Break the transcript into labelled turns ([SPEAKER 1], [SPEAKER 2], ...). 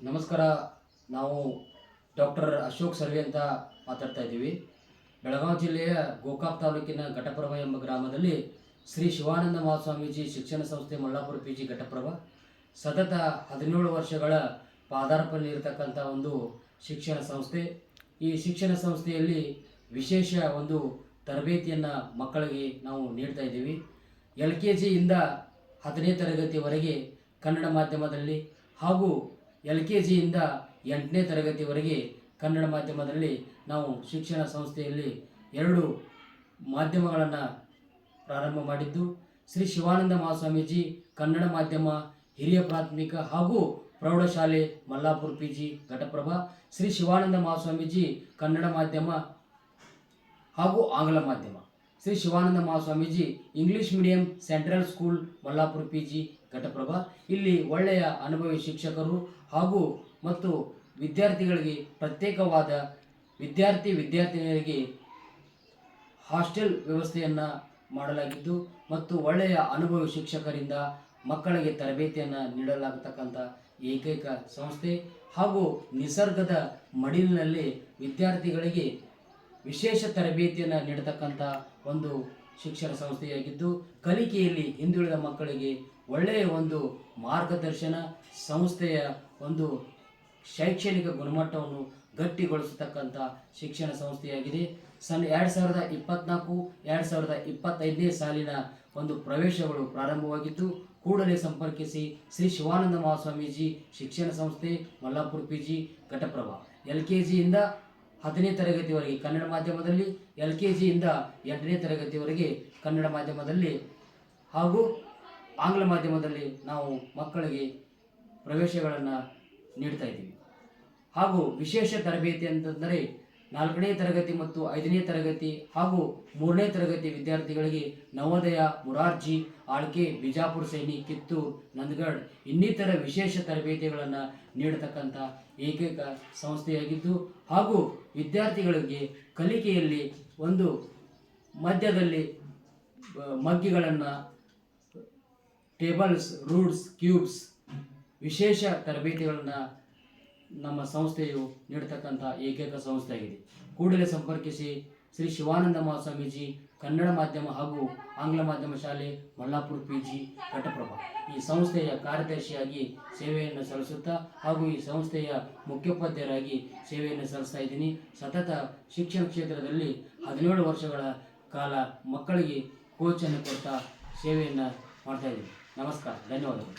[SPEAKER 1] ನಮಸ್ಕಾರ. ನಾವು doctor Ashok survey ಅಂತ ಮಾತಾಡ್ತಾ ಇದ್ದೀವಿ. ಬೆಳಗಾವಿ ಜಿಲ್ಲೆಯ ಗೋಕಾಕ್ ತಾಲೂಕಿನ ಘಟಪ್ರಭ ಎಂಬ ಗ್ರಾಮದಲ್ಲಿ ಶ್ರೀ ಶಿವಾನಂದ ಮಹಾಸ್ವಾಮೀಜಿ ಶಿಕ್ಷಣ ಸಂಸ್ಥೆ ಮಲ್ಲಾಪುರ ಪಿ ಜಿ ಘಟಪ್ರಭ ಸತತ 17 ವರ್ಷಗಳ ಪಾದಾರ್ಪಣೆ ಇರತಕ್ಕಂಥ ಒಂದು ಶಿಕ್ಷಣ ಸಂಸ್ಥೆ. ಈ ಶಿಕ್ಷಣ ಸಂಸ್ಥೆಯಲ್ಲಿ ವಿಶೇಷ ಒಂದು ತರಬೇತಿಯನ್ನು ಮಕ್ಕಳಿಗೆ ನಾವು ನೀಡ್ತಾ ಇದ್ದೀವಿ. LKG ಇಂದ 10ನೇ ತರಗತಿವರೆಗೆ ಕನ್ನಡ ಮಾಧ್ಯಮದಲ್ಲಿ ಹಾಗೂ LKG ಇಂದ 8ನೇ ತರಗತಿವರೆಗೆ ಕನ್ನಡ ಮಾಧ್ಯಮದಲ್ಲಿ ನಾವು ಶಿಕ್ಷಣ ಸಂಸ್ಥೆಯಲ್ಲಿ 2 ಮಾಧ್ಯಮಗಳನ್ನು ಪ್ರಾರಂಭ ಮಾಡಿದ್ದು. ಶ್ರೀ ಶಿವಾನಂದ ಮಹಾಸ್ವಾಮೀಜಿ ಕನ್ನಡ ಮಾಧ್ಯಮ ಹಿರಿಯ ಪ್ರಾಥಮಿಕ ಹಾಗೂ ಪ್ರೌಢಶಾಲೆ ಮಲ್ಲಾಪುರ ಪಿ ಜಿ ಘಟಪ್ರಭ, ಶ್ರೀ ಶಿವಾನಂದ ಮಹಾಸ್ವಾಮೀಜಿ ಕನ್ನಡ ಮಾಧ್ಯಮ ಹಾಗೂ ಆಂಗ್ಲ ಮಾಧ್ಯಮ, Shri Shivananda Mahaswamiji English medium central school Mallapur P G Ghataprabha. ಇಲ್ಲಿ ಒಳ್ಳೆಯ ಅನುಭವಿ ಶಿಕ್ಷಕರು ಹಾಗೂ ಮತ್ತು ವಿದ್ಯಾರ್ಥಿಗಳಿಗೆ ಪ್ರತ್ಯೇಕವಾದ ವಿದ್ಯಾರ್ಥಿನಿಯರಿಗೆ ಹಾಸ್ಟೆಲ್ ವ್ಯವಸ್ಥೆಯನ್ನು ಮಾಡಲಾಗಿದ್ದು ಮತ್ತು ಒಳ್ಳೆಯ ಅನುಭವಿ ಶಿಕ್ಷಕರಿಂದ ಮಕ್ಕಳಿಗೆ ತರಬೇತಿಯನ್ನು ನೀಡಲಾಗತಕ್ಕಂಥ ಏಕೈಕ ಸಂಸ್ಥೆ ಹಾಗೂ ನಿಸರ್ಗದ ಮಡಿಲಿನಲ್ಲಿ ವಿದ್ಯಾರ್ಥಿಗಳಿಗೆ ವಿಶೇಷ ತರಬೇತಿಯನ್ನು ನೀಡತಕ್ಕಂಥ ಒಂದು ಶಿಕ್ಷಣ ಸಂಸ್ಥೆಯಾಗಿದ್ದು, ಕಲಿಕೆಯಲ್ಲಿ ಹಿಂದುಳಿದ ಮಕ್ಕಳಿಗೆ ಒಳ್ಳೆಯ ಒಂದು ಮಾರ್ಗದರ್ಶನ ಸಂಸ್ಥೆಯ ಒಂದು ಶೈಕ್ಷಣಿಕ ಗುಣಮಟ್ಟವನ್ನು ಗಟ್ಟಿಗೊಳಿಸತಕ್ಕಂಥ ಶಿಕ್ಷಣ ಸಂಸ್ಥೆಯಾಗಿದೆ. 2024-2025ನೇ ಸಾಲಿನ ಒಂದು ಪ್ರವೇಶಗಳು ಪ್ರಾರಂಭವಾಗಿದ್ದು, ಕೂಡಲೇ ಸಂಪರ್ಕಿಸಿ. ಶ್ರೀ ಶಿವಾನಂದ ಮಹಾಸ್ವಾಮೀಜಿ ಶಿಕ್ಷಣ ಸಂಸ್ಥೆ Mallapura P G Ghataprabha. LKG ಇಂದ 10ನೇ ತರಗತಿವರೆಗೆ ಕನ್ನಡ ಮಾಧ್ಯಮದಲ್ಲಿ, LKG ಇಂದ 8ನೇ ತರಗತಿವರೆಗೆ ಕನ್ನಡ ಮಾಧ್ಯಮದಲ್ಲಿ ಹಾಗೂ ಆಂಗ್ಲ ಮಾಧ್ಯಮದಲ್ಲಿ ನಾವು ಮಕ್ಕಳಿಗೆ ಪ್ರವೇಶಗಳನ್ನು ನೀಡ್ತಾ ಇದ್ದೀವಿ. ಹಾಗೂ ವಿಶೇಷ ತರಬೇತಿ ಅಂತಂದರೆ 4ನೇ ತರಗತಿ ಮತ್ತು 5ನೇ ತರಗತಿ ಹಾಗೂ 3ನೇ ತರಗತಿ ವಿದ್ಯಾರ್ಥಿಗಳಿಗೆ ನವೋದಯ, ಮುರಾರ್ಜಿ, ಆಳ್ಕೆ, ಬಿಜಾಪುರ ಸೈನಿಕ್, ಕಿತ್ತೂರು, ನಂದಗಢ ಇನ್ನಿತರ ವಿಶೇಷ ತರಬೇತಿಗಳನ್ನು ನೀಡತಕ್ಕಂಥ ಏಕೈಕ ಸಂಸ್ಥೆಯಾಗಿದ್ದು, ಹಾಗೂ ವಿದ್ಯಾರ್ಥಿಗಳಿಗೆ ಕಲಿಕೆಯಲ್ಲಿ ಒಂದು ಮಧ್ಯದಲ್ಲಿ ಮಗ್ಗಿಗಳನ್ನು, ಟೇಬಲ್ಸ್, ರೂಟ್ಸ್, ಕ್ಯೂಬ್ಸ್ ವಿಶೇಷ ತರಬೇತಿಗಳನ್ನು ನಮ್ಮ ಸಂಸ್ಥೆಯು ನೀಡತಕ್ಕಂಥ ಏಕೈಕ ಸಂಸ್ಥೆಯಾಗಿದೆ. ಕೂಡಲೇ ಸಂಪರ್ಕಿಸಿ. ಶ್ರೀ ಶಿವಾನಂದ ಮಹಾಸ್ವಾಮೀಜಿ ಕನ್ನಡ ಮಾಧ್ಯಮ ಹಾಗೂ ಆಂಗ್ಲ ಮಾಧ್ಯಮ ಶಾಲೆ ಮಲ್ಲಾಪುರ ಪಿ ಜಿ ಘಟಪ್ರಭ ಈ ಸಂಸ್ಥೆಯ ಕಾರ್ಯದರ್ಶಿಯಾಗಿ ಸೇವೆಯನ್ನು ಸಲ್ಲಿಸುತ್ತಾ ಹಾಗೂ ಈ ಸಂಸ್ಥೆಯ ಮುಖ್ಯೋಪಾಧ್ಯಾಯರಾಗಿ ಸೇವೆಯನ್ನು ಸಲ್ಲಿಸ್ತಾ ಇದ್ದೀನಿ. ಸತತ ಶಿಕ್ಷಣ ಕ್ಷೇತ್ರದಲ್ಲಿ 17 ವರ್ಷಗಳ ಕಾಲ ಮಕ್ಕಳಿಗೆ ಕೋಚನ್ನು ಕೊಡ್ತಾ ಸೇವೆಯನ್ನು ಮಾಡ್ತಾ ಇದ್ದೀನಿ. ನಮಸ್ಕಾರ, ಧನ್ಯವಾದಗಳು.